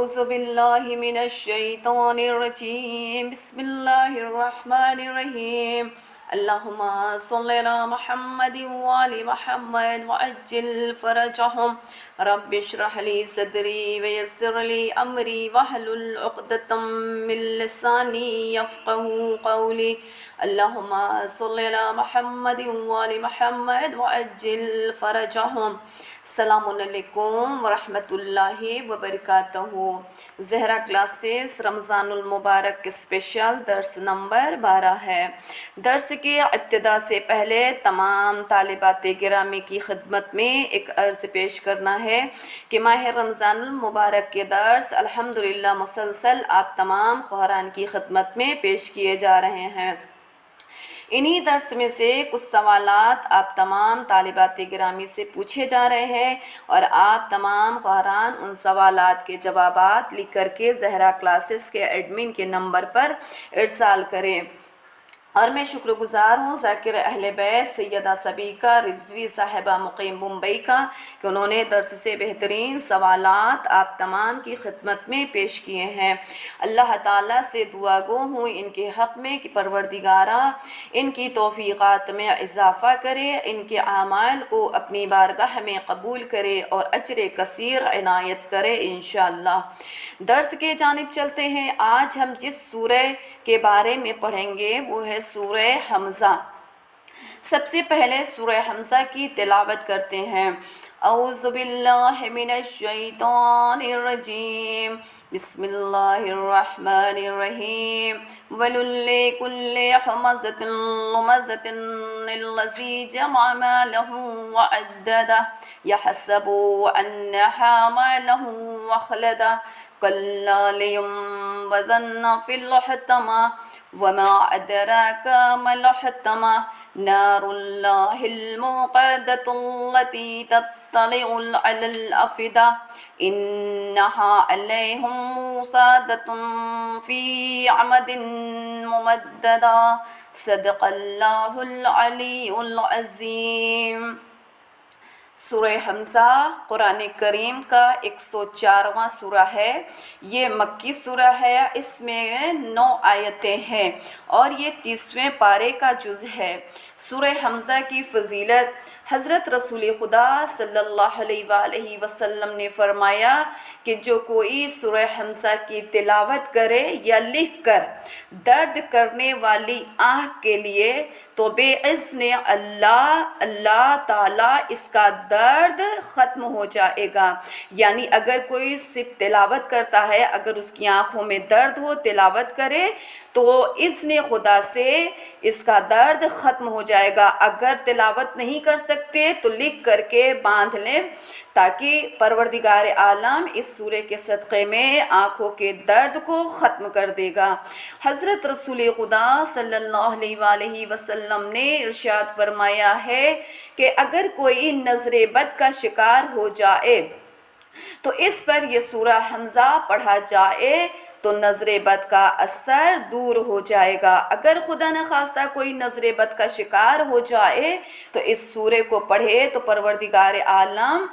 اعوذ باللہ من الشیطان الرجیم بسم اللہ الرحمن الرحیم اللہم صلی علی محمد وآل محمد وعجل فرجہم رب اشرح لی صدری ویسر لی امری واحلل عقدۃ من لسانی یفقہوا قولی اللہم صلی علی محمد وآل محمد وعجل فرجہم۔ السلام علیکم ورحمۃ اللہ وبرکاتہ۔ زہرا کلاسز رمضان المبارک اسپیشل درس نمبر 12 ہے۔ درس کی ابتدا سے پہلے تمام طالبات گرامی کی خدمت میں ایک عرض پیش کرنا ہے کہ ماہ رمضان المبارک کے درس الحمدللہ مسلسل آپ تمام خواہران کی خدمت میں پیش کیے جا رہے ہیں۔ انہی درس میں سے کچھ سوالات آپ تمام طالبات گرامی سے پوچھے جا رہے ہیں اور آپ تمام خواہران ان سوالات کے جوابات لکھ کر کے زہرا کلاسز کے ایڈمن کے نمبر پر ارسال کریں۔ اور میں شکر گزار ہوں ذاکر اہل بیت سیدہ صبیکہ رضوی صاحبہ مقیم ممبئی کا کہ انہوں نے درس سے بہترین سوالات آپ تمام کی خدمت میں پیش کیے ہیں۔ اللہ تعالیٰ سے دعا گو ہوں ان کے حق میں کہ پروردگارہ ان کی توفیقات میں اضافہ کرے، ان کے اعمال کو اپنی بارگاہ میں قبول کرے اور اجر کثیر عنایت کرے انشاءاللہ۔ درس کے جانب چلتے ہیں۔ آج ہم جس سورہ کے بارے میں پڑھیں گے وہ ہے سورہ حمزہ۔ سب سے پہلے سورہ حمزہ کی تلاوت کرتے ہیں۔ اعوذ باللہ من الشیطان الرجیم بسم اللہ الرحمن الرحیم وَيْلٌ لِّكُلِّ ہَمَزَةٍ لُّمَزَةٍ الَّذِي جَمَعَ مَالَهُ وَعَدَّدَهُ يَحْسَبُ أَنَّ مَالَهُ أَخْلَدَهُ كَلَّا لَيُنبَذَنَّ فِي الْحُطَمَةِ وَمَا أَدْرَاكَ مَا الْحُطَمَةُ نَارُ اللَّهِ الْمُوقَدَةُ الَّتِي تَطَّلِعُ عَلَى الْأَفْئِدَةِ إِنَّهَا عَلَيْهِم مُّؤْصَدَةٌ فِي عَمَدٍ مُّمَدَّدَةٍ صدق اللہ العلی العظیم۔ سورہ حمزہ قرآن کریم کا 104واں سورہ ہے۔ یہ مکی سورہ ہے، اس میں 9 آیتیں ہیں اور یہ 30ویں پارے کا جز ہے۔ سورہ حمزہ کی فضیلت حضرت رسول خدا صلی اللہ علیہ وآلہ وسلم نے فرمایا کہ جو کوئی سورہ حمزہ کی تلاوت کرے یا لکھ کر درد کرنے والی آنکھ کے لیے تو بِإِذْنِ اللہ تعالیٰ اس کا درد ختم ہو جائے گا۔ یعنی اگر کوئی صرف تلاوت کرتا ہے، اگر اس کی آنکھوں میں درد ہو، تلاوت کرے تو اذن خدا سے اس کا درد ختم ہو جائے گا۔ اگر تلاوت نہیں کر سکتے تو لکھ کر کے باندھ لیں تاکہ پروردگار عالم اس سورے کے صدقے میں آنکھوں کے درد کو ختم کر دے گا۔ حضرت رسول خدا صلی اللہ علیہ وآلہ وسلم نے ارشاد فرمایا ہے کہ اگر کوئی نظر بد کا شکار ہو جائے تو اس پر یہ سورہ حمزہ پڑھا جائے تو نظر بد کا اثر دور ہو جائے گا۔ اگر خدا نخواستہ کوئی نظر بد کا شکار ہو جائے تو اس سورے کو پڑھے تو پروردگار عالم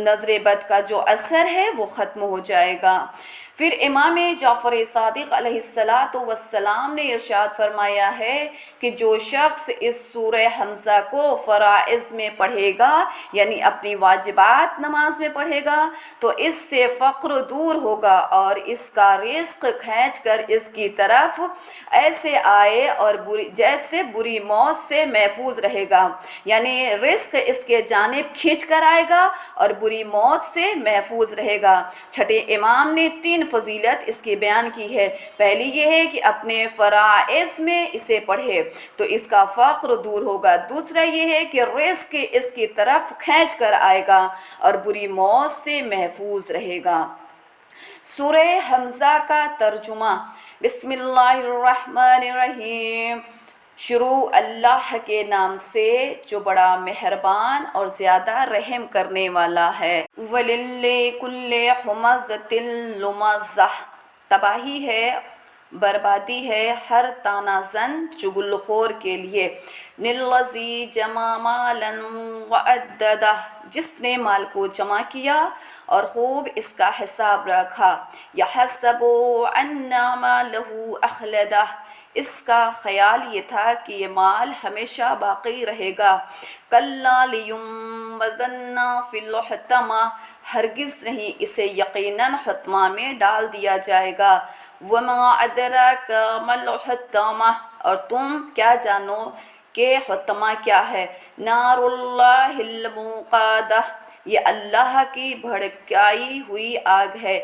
نظر بد کا جو اثر ہے وہ ختم ہو جائے گا۔ پھر امام جعفر صادق علیہ السلام نے ارشاد فرمایا ہے کہ جو شخص اس سورہ حمزہ کو فرائض میں پڑھے گا یعنی اپنی واجبات نماز میں پڑھے گا تو اس سے فقر دور ہوگا اور اس کا رزق کھینچ کر اس کی طرف ایسے آئے اور جیسے بری موت سے محفوظ رہے گا۔ یعنی رزق اس کے جانب کھینچ کر آئے گا اور بری موت سے محفوظ رہے گا۔ چھٹے امام نے 3 فضیلت اس کی بیان کی ہے۔ پہلی یہ ہے کہ اپنے فرائض میں اسے پڑھے تو اس کا فقر دور ہوگا۔ دوسرا یہ ہے کہ رزق اس کی طرف کھینچ کر آئے گا اور بری موت سے محفوظ رہے گا۔ سورہ حمزہ کا ترجمہ۔ بسم اللہ الرحمن الرحیم۔ شروع اللہ کے نام سے جو بڑا مہربان اور زیادہ رحم کرنے والا ہے۔ وَلِلِّ كُلِّ حُمَزَةٍ لُمَزَةٍ۔ تباہی ہے بربادی ہے ہر تانا زن چغل خور کے لیے۔ نلذی جمع مالا وعددہ، جس نے مال کو جمع کیا اور خوب اس کا حساب رکھا۔ یحسب ان مالہ اخلدہ، اس کا خیال یہ تھا کہ یہ مال ہمیشہ باقی رہے گا۔ کلا لینبذن فی الحطمہ، ہرگز نہیں، اسے یقیناً حطمہ میں ڈال دیا جائے گا۔ وما ادراک ما الحطمہ، اور تم کیا جانو کہ حطمہ کیا ہے؟ نار اللہ الموقدہ، یہ اللہ کی بھڑکائی ہوئی آگ ہے۔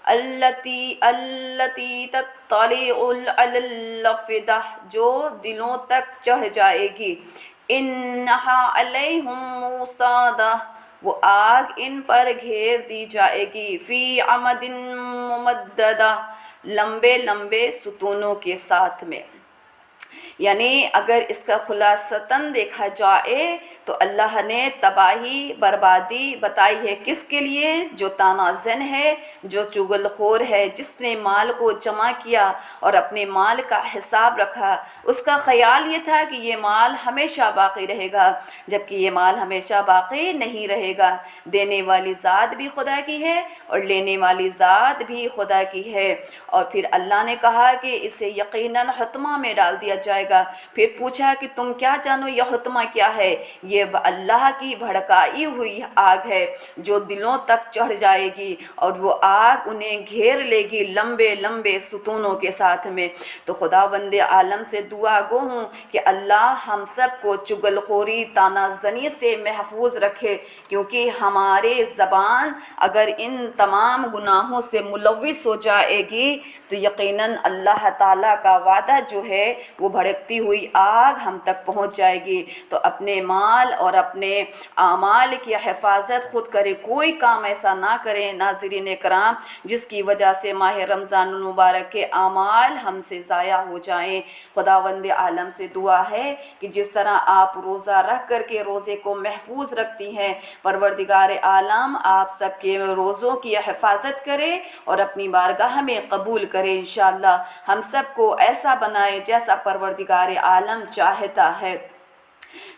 التی تطلع علی الافئدہ، جو دلوں تک چڑھ جائے گی۔ انہا علیہم موصدہ، وہ آگ ان پر گھیر دی جائے گی۔ فی عمد ممددہ، لمبے لمبے ستونوں کے ساتھ میں۔ یعنی اگر اس کا خلاصتاً دیکھا جائے تو اللہ نے تباہی بربادی بتائی ہے کس کے لیے؟ جو طعنہ زن ہے، جو چغل خور ہے، جس نے مال کو جمع کیا اور اپنے مال کا حساب رکھا۔ اس کا خیال یہ تھا کہ یہ مال ہمیشہ باقی رہے گا، جبکہ یہ مال ہمیشہ باقی نہیں رہے گا۔ دینے والی ذات بھی خدا کی ہے اور لینے والی ذات بھی خدا کی ہے۔ اور پھر اللہ نے کہا کہ اسے یقیناً حطمہ میں ڈال دیا جائے گا۔ پھر پوچھا کہ تم کیا جانو یہ حطمہ کیا ہے؟ یہ اللہ کی بھڑکائی ہوئی آگ ہے جو دلوں تک چڑھ جائے گی، اور وہ آگ انہیں گھیر لے گی لمبے لمبے ستونوں کے ساتھ میں۔ تو خداوند عالم سے دعا گو ہوں کہ اللہ ہم سب کو چغل خوری، طعنہ زنی سے محفوظ رکھے، کیونکہ ہمارے زبان اگر ان تمام گناہوں سے ملوث ہو جائے گی تو یقیناً اللہ تعالیٰ کا وعدہ جو ہے وہ بھڑکتی ہوئی آگ ہم تک پہنچ جائے گی۔ تو اپنے مال اور اپنے اعمال کی حفاظت خود کرے، کوئی کام ایسا نہ کریں ناظرین کرام جس کی وجہ سے ماہ رمضان المبارک کے اعمال ہم سے ضائع ہو جائیں۔ خداوند عالم سے دعا ہے کہ جس طرح آپ روزہ رکھ کر کے روزے کو محفوظ رکھتی ہیں، پروردگار عالم آپ سب کے روزوں کی حفاظت کرے اور اپنی بارگاہ میں قبول کرے انشاءاللہ۔ ہم سب کو ایسا بنائے جیسا پروردگار عالم چاہتا ہے۔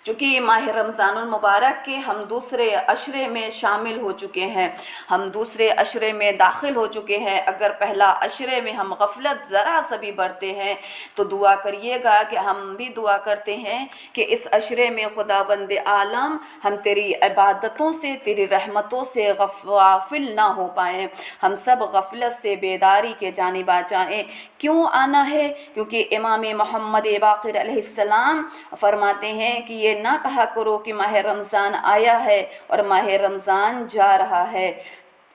چونکہ یہ ماہ رمضان المبارک کے ہم دوسرے عشرے میں شامل ہو چکے ہیں، ہم دوسرے عشرے میں داخل ہو چکے ہیں۔ اگر پہلا عشرے میں ہم غفلت ذرا سا بھی برتے ہیں تو دعا کریے گا کہ ہم بھی دعا کرتے ہیں کہ اس عشرے میں خداوند عالم ہم تیری عبادتوں سے، تیری رحمتوں سے غافل نہ ہو پائیں، ہم سب غفلت سے بیداری کے جانب آ جائیں۔ کیوں آنا ہے؟ کیونکہ امام محمد باقر علیہ السلام فرماتے ہیں کہ یہ نہ کہا کرو کہ ماہ رمضان آیا ہے اور ماہ رمضان جا رہا ہے۔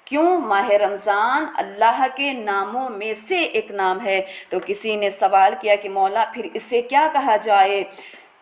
کیوں؟ ماہ رمضان اللہ کے ناموں میں سے ایک نام ہے۔ تو کسی نے سوال کیا کہ مولا پھر اسے کیا کہا جائے؟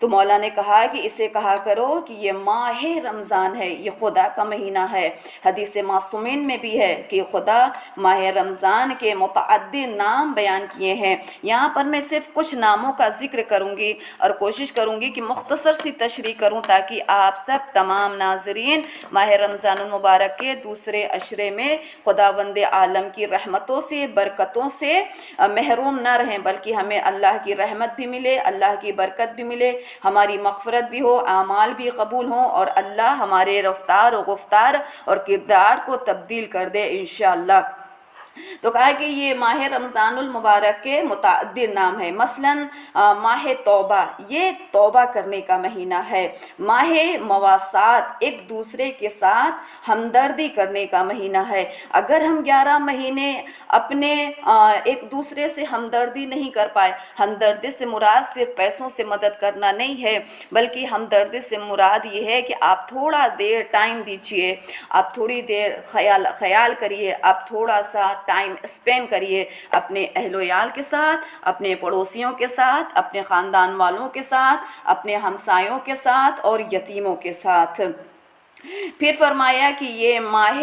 تو مولا نے کہا کہ اسے کہا کرو کہ یہ ماہ رمضان ہے، یہ خدا کا مہینہ ہے۔ حدیث معصومین میں بھی ہے کہ خدا ماہ رمضان کے متعدد نام بیان کیے ہیں۔ یہاں پر میں صرف کچھ ناموں کا ذکر کروں گی اور کوشش کروں گی کہ مختصر سی تشریح کروں تاکہ آپ سب تمام ناظرین ماہ رمضان المبارک کے دوسرے عشرے میں خداوند عالم کی رحمتوں سے، برکتوں سے محروم نہ رہیں، بلکہ ہمیں اللہ کی رحمت بھی ملے، اللہ کی برکت بھی ملے، ہماری مغفرت بھی ہو، اعمال بھی قبول ہوں، اور اللہ ہمارے رفتار و گفتار اور کردار کو تبدیل کر دے انشاءاللہ۔ تو کہا کہ یہ ماہ رمضان المبارک کے متعدد نام ہیں، مثلاً ماہ توبہ، یہ توبہ کرنے کا مہینہ ہے۔ ماہ مواسات، ایک دوسرے کے ساتھ ہمدردی کرنے کا مہینہ ہے۔ اگر ہم 11 مہینے اپنے ایک دوسرے سے ہمدردی نہیں کر پائے، ہمدردی سے مراد صرف پیسوں سے مدد کرنا نہیں ہے، بلکہ ہمدردی سے مراد یہ ہے کہ آپ تھوڑا دیر ٹائم دیجئے، آپ تھوڑی دیر خیال کریے، آپ تھوڑا سا ٹائم اسپینڈ کریے اپنے اہل و عیال کے ساتھ، اپنے پڑوسیوں کے ساتھ، اپنے خاندان والوں کے ساتھ، اپنے ہمسایوں کے ساتھ اور یتیموں کے ساتھ۔ پھر فرمایا کہ یہ ماہ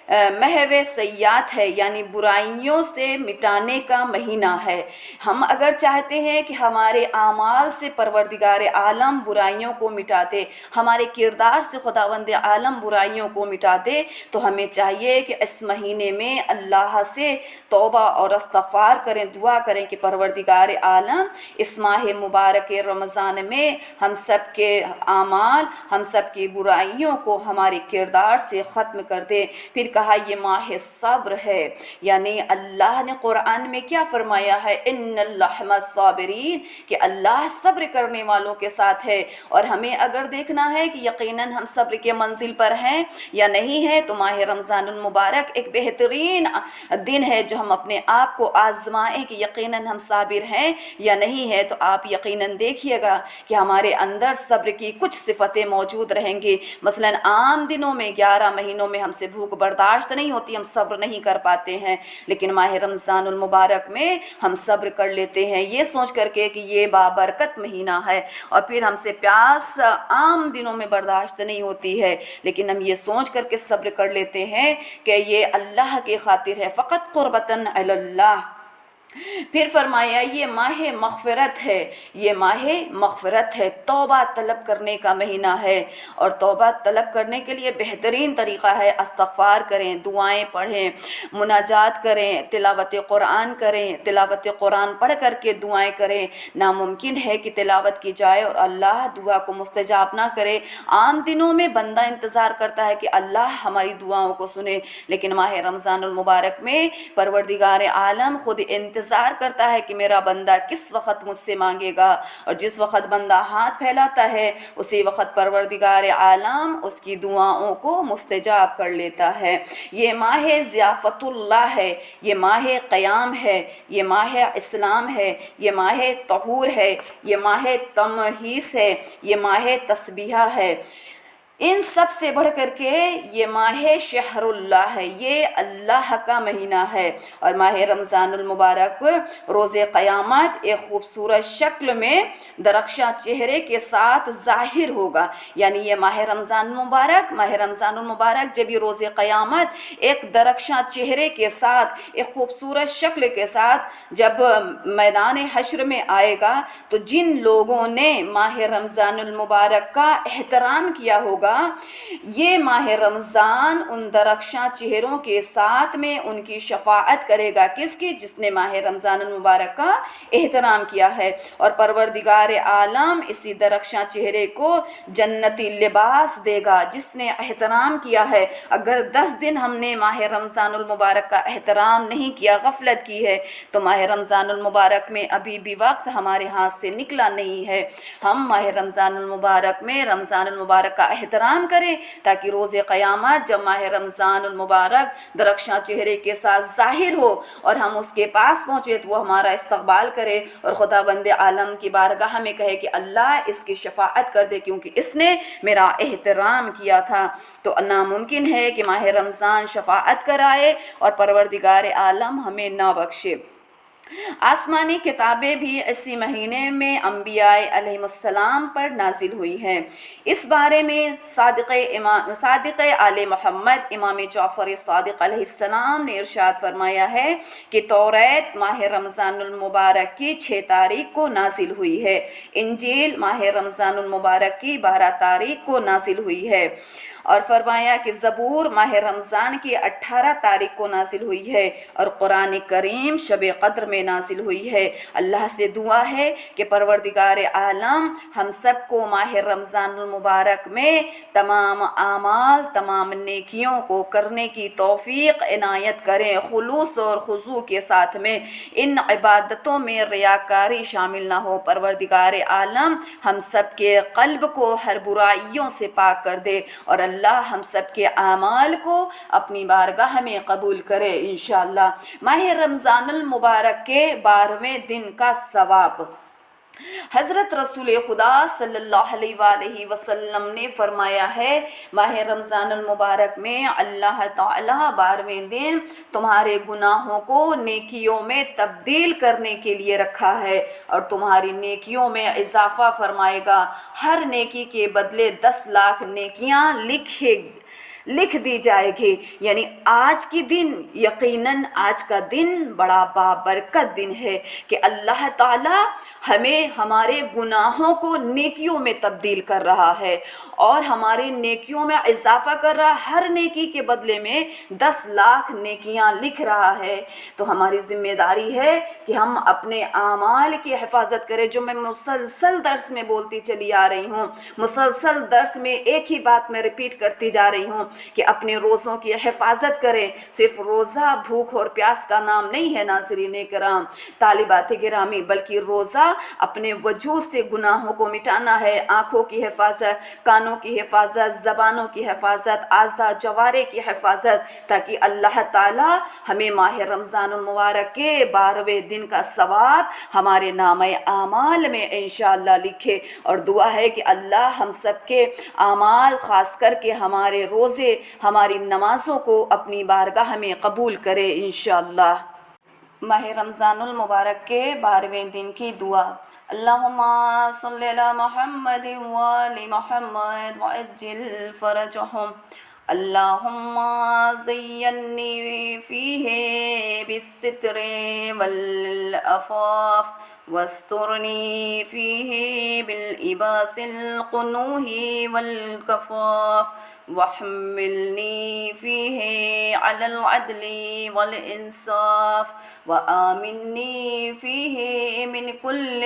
محو سیئات ہے، یعنی برائیوں سے مٹانے کا مہینہ ہے۔ ہم اگر چاہتے ہیں کہ ہمارے اعمال سے پروردگار عالم برائیوں کو مٹا دے، ہمارے کردار سے خداوند عالم برائیوں کو مٹا دے، تو ہمیں چاہیے کہ اس مہینے میں اللہ سے توبہ اور استغفار کریں، دعا کریں کہ پروردگار عالم اس ماہ مبارک رمضان میں ہم سب کے اعمال، ہم سب کی برائیوں کو ہمارے کردار سے ختم کر دے۔ پھر کہا یہ ماہ صبر ہے، یعنی اللہ نے قرآن میں کیا فرمایا ہے، ان اللہ مع الصابرین، کہ اللہ صبر کرنے والوں کے ساتھ ہے۔ اور ہمیں اگر دیکھنا ہے کہ یقیناً ہم صبر کے منزل پر ہیں یا نہیں ہیں، تو ماہ رمضان المبارک ایک بہترین دن ہے جو ہم اپنے آپ کو آزمائیں کہ یقیناً ہم صابر ہیں یا نہیں ہیں۔ تو آپ یقیناً دیکھیے گا کہ ہمارے اندر صبر کی کچھ صفتیں موجود رہیں گی۔ مثلاً عام دنوں میں 11 مہینوں میں ہم سے بھوک برداشت نہیں ہوتی، ہم صبر نہیں کر پاتے ہیں، لیکن ماہ رمضان المبارک میں ہم صبر کر لیتے ہیں، یہ سوچ کر کے کہ یہ بابرکت مہینہ ہے۔ اور پھر ہم سے پیاس عام دنوں میں برداشت نہیں ہوتی ہے، لیکن ہم یہ سوچ کر کے صبر کر لیتے ہیں کہ یہ اللہ کی خاطر ہے، فقط قربتاً علی اللہ۔ پھر فرمایا یہ ماہ مغفرت ہے، یہ ماہ مغفرت ہے، توبہ طلب کرنے کا مہینہ ہے۔ اور توبہ طلب کرنے کے لیے بہترین طریقہ ہے استغفار کریں، دعائیں پڑھیں، مناجات کریں، تلاوت قرآن کریں، تلاوت قرآن پڑھ کر کے دعائیں کریں۔ ناممکن ہے کہ تلاوت کی جائے اور اللہ دعا کو مستجاب نہ کرے۔ عام دنوں میں بندہ انتظار کرتا ہے کہ اللہ ہماری دعاؤں کو سنے، لیکن ماہ رمضان المبارک میں پروردگار عالم خود انتظار کرتا ہے کہ میرا بندہ کس وقت مجھ سے مانگے گا، اور جس وقت بندہ ہاتھ پھیلاتا ہے اسی وقت پروردگار عالم اس کی دعاؤں کو مستجاب کر لیتا ہے۔ یہ ماہ ضیافت اللہ ہے، یہ ماہ قیام ہے، یہ ماہ اسلام ہے، یہ ماہ طہور ہے، یہ ماہ تمحیص ہے، یہ ماہ تسبیحہ ہے۔ ان سب سے بڑھ کر کے یہ ماہ شہر اللہ ہے، یہ اللہ کا مہینہ ہے۔ اور ماہ رمضان المبارک روز قیامت ایک خوبصورت شکل میں درخشاں چہرے کے ساتھ ظاہر ہوگا، یعنی یہ ماہ رمضان المبارک جب یہ روز قیامت ایک درخشاں چہرے کے ساتھ، ایک خوبصورت شکل کے ساتھ جب میدان حشر میں آئے گا، تو جن لوگوں نے ماہ رمضان المبارک کا احترام کیا ہوگا، یہ ماہ رمضان ان درخشاں چہروں کے ساتھ میں ان کی شفاعت کرے گا۔ کس کی؟ جس نے ماہ رمضان المبارک کا احترام کیا ہے۔ اور پروردگار عالم اسی درخشاں چہرے کو جنتی لباس دے گا جس نے احترام کیا ہے۔ اگر 10 دن ہم نے ماہ رمضان المبارک کا احترام نہیں کیا، غفلت کی ہے، تو ماہ رمضان المبارک میں ابھی بھی وقت ہمارے ہاتھ سے نکلا نہیں ہے۔ ہم ماہ رمضان المبارک میں رمضان المبارک کا احترام کریں، تاکہ روز قیامت جب ماہ رمضان المبارک درخشاں چہرے کے ساتھ ظاہر ہو اور ہم اس کے پاس پہنچے تو وہ ہمارا استقبال کرے اور خداوند عالم کی بارگاہ میں کہے کہ اللہ اس کی شفاعت کر دے کیونکہ اس نے میرا احترام کیا تھا۔ تو ناممکن ہے کہ ماہ رمضان شفاعت کرائے اور پروردگار عالم ہمیں نہ بخشے۔ آسمانی کتابیں بھی اسی مہینے میں انبیاء علیہ السلام پر نازل ہوئی ہیں۔ اس بارے میں صادق آل محمد امام جعفر صادق علیہ السلام نے ارشاد فرمایا ہے کہ توریت ماہ رمضان المبارک کی 6 تاریخ کو نازل ہوئی ہے، انجیل ماہ رمضان المبارک کی 12 تاریخ کو نازل ہوئی ہے، اور فرمایا کہ زبور ماہ رمضان کی 18 تاریخ کو نازل ہوئی ہے، اور قرآن کریم شب قدر میں نازل ہوئی ہے۔ اللہ سے دعا ہے کہ پروردگار عالم ہم سب کو ماہ رمضان المبارک میں تمام اعمال، تمام نیکیوں کو کرنے کی توفیق عنایت کریں، خلوص اور خضوع کے ساتھ میں۔ ان عبادتوں میں ریاکاری شامل نہ ہو۔ پروردگار عالم ہم سب کے قلب کو ہر برائیوں سے پاک کر دے، اور اللہ ہم سب کے اعمال کو اپنی بارگاہ میں قبول کرے انشاءاللہ۔ ماہ رمضان المبارک کے 12ویں دن کا ثواب۔ حضرت رسول خدا صلی اللہ علیہ وآلہ وسلم نے فرمایا ہے، ماہ رمضان المبارک میں اللہ تعالیٰ 12ویں دن تمہارے گناہوں کو نیکیوں میں تبدیل کرنے کے لیے رکھا ہے اور تمہاری نیکیوں میں اضافہ فرمائے گا۔ ہر نیکی کے بدلے 10 لاکھ نیکیاں لکھ دی جائے گی. یعنی آج کی دن یقیناً آج کا دن بڑا بابرکت دن ہے کہ اللہ تعالیٰ ہمیں ہمارے گناہوں کو نیکیوں میں تبدیل کر رہا ہے اور ہمارے نیکیوں میں اضافہ کر رہا. ہر نیکی کے بدلے میں 10 لاکھ نیکیاں لکھ رہا ہے. تو ہماری ذمہ داری ہے کہ ہم اپنے اعمال کی حفاظت کریں. جو میں مسلسل درس میں بولتی چلی آ رہی ہوں, مسلسل درس میں ایک ہی بات میں ریپیٹ کرتی جا رہی ہوں کہ اپنے روزوں کی حفاظت کریں. صرف روزہ بھوک اور پیاس کا نام نہیں ہے ناظرین کرام, طالبات گرامی, بلکہ روزہ اپنے وجود سے گناہوں کو مٹانا ہے. آنکھوں کی حفاظت, کانوں کی حفاظت, زبانوں کی حفاظت, اعضاء جوارے کی حفاظت, تاکہ اللہ تعالی ہمیں ماہ رمضان المبارک کے 12ویں دن کا ثواب ہمارے نامہ اعمال میں انشاءاللہ لکھے. اور دعا ہے کہ اللہ ہم سب کے اعمال, خاص کر کے ہمارے روزے, ہماری نمازوں کو اپنی بارگاہ میں قبول کرے انشاءاللہ. ماہ رمضان المبارک کے 12ویں دن کی دعا. اللہم صلی علی محمد وآل محمد وعجل فرجہم. اللہم زینی فیہ بالستر والعفاف واسترنی فیہ بالعباس القنوح والکفاف واحملنی فیہ علی العدل والانصاف وآمنی فیہ من کل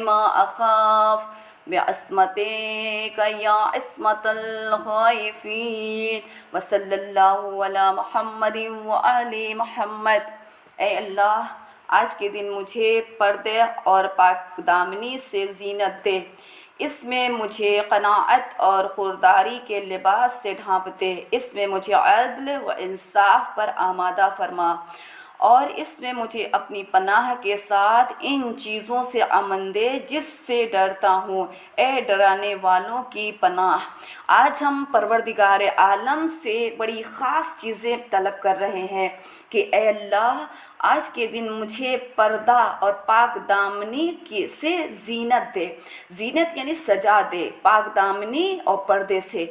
ما اخاف بعصمتک یا عصمت الخائفین وصلی اللہ علی محمد وآل محمد. اے اللہ آج کے دن مجھے پردے اور پاک دامنی سے زینت دے. اس میں مجھے قناعت اور خودداری کے لباس سے ڈھانپ دے. اس میں مجھے عدل و انصاف پر آمادہ فرما اور اس میں مجھے اپنی پناہ کے ساتھ ان چیزوں سے امن دے جس سے ڈرتا ہوں. اے ڈرانے والوں کی پناہ, آج ہم پروردگار عالم سے بڑی خاص چیزیں طلب کر رہے ہیں کہ اے اللہ آج کے دن مجھے پردہ اور پاک دامنی سے زینت دے. زینت یعنی سجا دے, پاک دامنی اور پردے سے.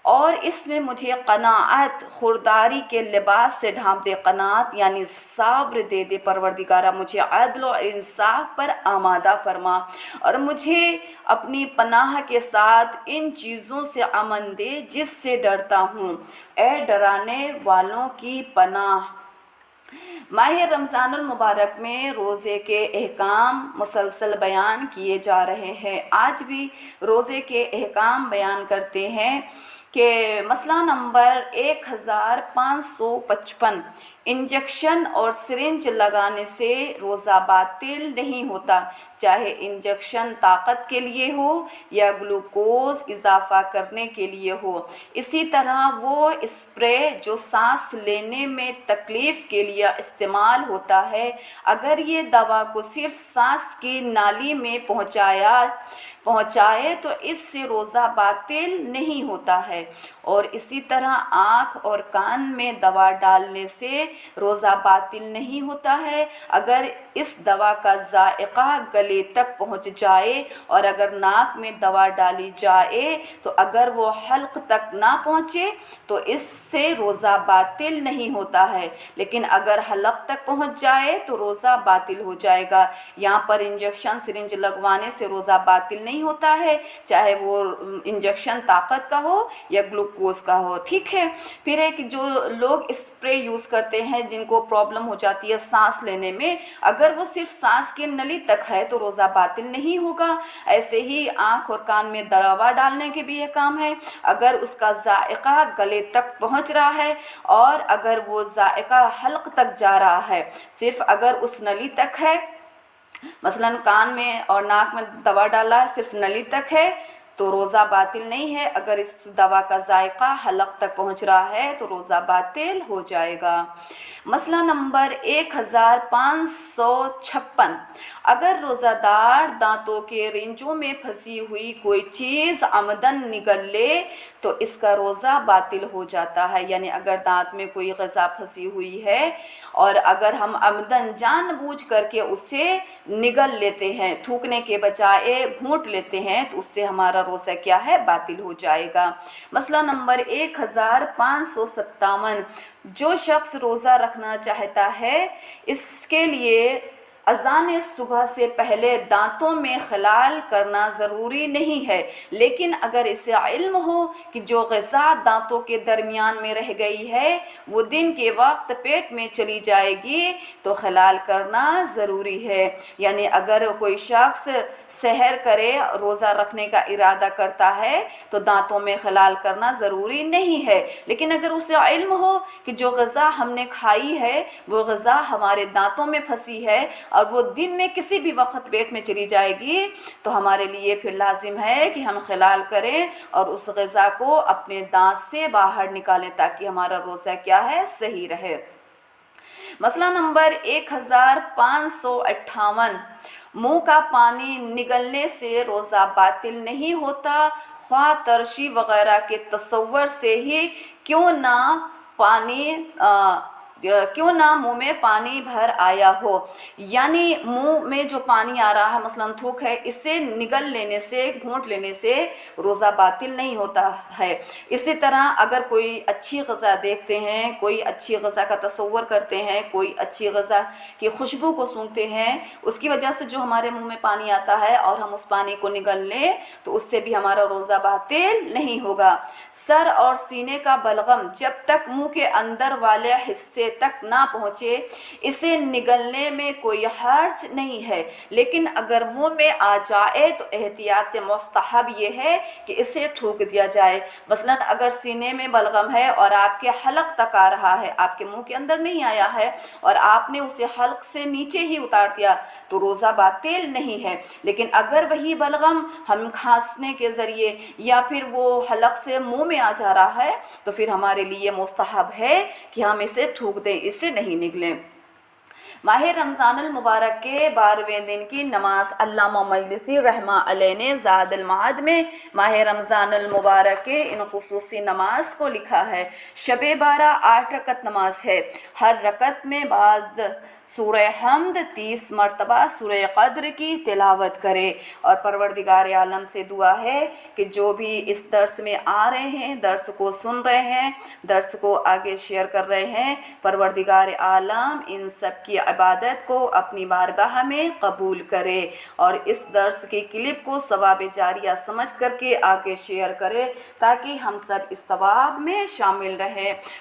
اور اس میں مجھے قناعت, خودداری کے لباس سے ڈھانپ دے. قناعت یعنی صبر دے دے پروردگارہ. مجھے عدل و انصاف پر آمادہ فرما اور مجھے اپنی پناہ کے ساتھ ان چیزوں سے امن دے جس سے ڈرتا ہوں. اے ڈرانے والوں کی پناہ. ماہ رمضان المبارک میں روزے کے احکام مسلسل بیان کیے جا رہے ہیں. آج بھی روزے کے احکام بیان کرتے ہیں کہ مسئلہ نمبر 1555, انجیکشن اور سرنج لگانے سے روزہ باطل نہیں ہوتا, چاہے انجیکشن طاقت کے لیے ہو یا گلوکوز اضافہ کرنے کے لیے ہو. اسی طرح وہ اسپرے جو سانس لینے میں تکلیف کے لیے استعمال ہوتا ہے, اگر یہ دوا کو صرف سانس کی نالی میں پہنچائے تو اس سے روزہ باطل نہیں ہوتا ہے. اور اسی طرح آنکھ اور کان میں دوا ڈالنے سے روزہ باطل نہیں ہوتا ہے اگر اس دوا کا ذائقہ گلے تک پہنچ جائے, اور اگر ناک میں دوا ڈالی جائے تو اگر وہ حلق تک نہ پہنچے تو اس سے روزہ باطل نہیں ہوتا ہے, لیکن اگر حلق تک پہنچ جائے تو روزہ باطل ہو جائے گا. یہاں پر انجیکشن سرنج لگوانے سے روزہ باطل نہیں ہوتا ہے, چاہے وہ انجیکشن طاقت کا ہو یا گلوکوز کا ہو. ٹھیک ہے. پھر ہے کہ جو لوگ اسپرے یوز کرتے ہیں جن کو پرابلم ہو جاتی ہے سانس لینے میں, اگر وہ صرف سانس کی نلی تک ہے تو روزہ باطل نہیں ہوگا. ایسے ہی آنکھ اور کان میں دوا ڈالنے کے بھی یہ کام ہے, اگر اس کا ذائقہ گلے تک پہنچ رہا ہے اور اگر وہ ذائقہ حلق تک جا رہا ہے, صرف اگر اس نلی تک ہے, مثلا کان میں اور ناک میں دوا ڈالا ہے صرف نلی تک ہے تو روزہ باطل نہیں ہے. اگر اس دوا کا ذائقہ حلق تک پہنچ رہا ہے تو روزہ باطل ہو جائے گا. مسئلہ نمبر 1556, اگر روزہ دار دانتوں کے رنجوں میں پھنسی ہوئی کوئی چیز عمدن نگل لے تو اس کا روزہ باطل ہو جاتا ہے۔ یعنی اگر دانت میں کوئی غذا پھنسی ہوئی ہے اور اگر ہم عمدن جان بوجھ کر کے اسے نگل لیتے ہیں، تھوکنے کے بجائے گھونٹ لیتے ہیں، تو اس سے ہمارا روزہ کیا ہے؟ باطل ہو جائے گا۔ مسئلہ نمبر 1557، جو شخص روزہ رکھنا چاہتا ہے اس کے لیے اذان صبح سے پہلے دانتوں میں خلال کرنا ضروری نہیں ہے، لیکن اگر اسے علم ہو کہ جو غذا دانتوں کے درمیان میں رہ گئی ہے وہ دن کے وقت پیٹ میں چلی جائے گی تو خلال کرنا ضروری ہے۔ یعنی اگر کوئی شخص سحر کرے، روزہ رکھنے کا ارادہ کرتا ہے تو دانتوں میں خلال کرنا ضروری نہیں ہے، لیکن اگر اسے علم ہو کہ جو غذا ہم نے کھائی ہے وہ غذا ہمارے دانتوں میں پھنسی ہے اور وہ دن میں کسی بھی وقت پیٹ میں چلی جائے گی تو ہمارے لیے پھر لازم ہے کہ ہم خلال کریں اور اس غذا کو اپنے دانت سے باہر نکالیں تاکہ ہمارا روزہ کیا ہے؟ صحیح رہے۔ مسئلہ نمبر 1558، منہ کا پانی نگلنے سے روزہ باطل نہیں ہوتا، خواہ ترشی وغیرہ کے تصور سے ہی کیوں نہ منہ میں پانی بھر آیا ہو۔ یعنی منہ میں جو پانی آ رہا ہے، مثلا تھوک ہے، اسے نگل لینے سے، گھونٹ لینے سے روزہ باطل نہیں ہوتا ہے۔ اسی طرح اگر کوئی اچھی غذا دیکھتے ہیں، کوئی اچھی غذا کا تصور کرتے ہیں، کوئی اچھی غذا کی خوشبو کو سونگھتے ہیں، اس کی وجہ سے جو ہمارے منہ میں پانی آتا ہے اور ہم اس پانی کو نگل لیں تو اس سے بھی ہمارا روزہ باطل نہیں ہوگا۔ سر اور سینے کا بلغم جب تک منہ کے اندر والے حصے تک نہ پہنچے اسے نگلنے میں کوئی حرج نہیں ہے، لیکن اگر منہ میں آ جائے تو احتیاط مستحب یہ ہے کہ اسے تھوک دیا جائے۔ مثلا اگر سینے میں بلغم ہے اور آپ کے حلق تک آ رہا ہے، آپ کے منہ کے اندر نہیں آیا ہے اور آپ نے اسے حلق سے نیچے ہی اتار دیا تو روزہ باطل نہیں ہے، لیکن اگر وہی بلغم ہم کھانسنے کے ذریعے یا پھر وہ حلق سے منہ میں آ جا رہا ہے تو پھر ہمارے لیے مستحب ہے کہ ہم اسے تھوک دیں، اسے نہیں نگلیں۔ ماہ رمضان المبارک کے 12ویں دن کی نماز علامہ مجلسی رحمہ علیہ نے زاد المعاد میں ماہ رمضان المبارک کے ان خصوصی نماز کو لکھا ہے۔ شب 12 8 رکعت نماز ہے، ہر رکعت میں بعد سورہ حمد 30 مرتبہ سورہ قدر کی تلاوت کرے، اور پروردگار عالم سے دعا ہے کہ جو بھی اس درس میں آ رہے ہیں، درس کو سن رہے ہیں، درس کو آگے شیئر کر رہے ہیں، پروردگار عالم ان سب کی عبادت کو اپنی بارگاہ میں قبول کرے اور اس درس کی کلپ کو ثواب جاریہ سمجھ کر کے آگے شیئر کرے تاکہ ہم سب اس ثواب میں شامل رہیں۔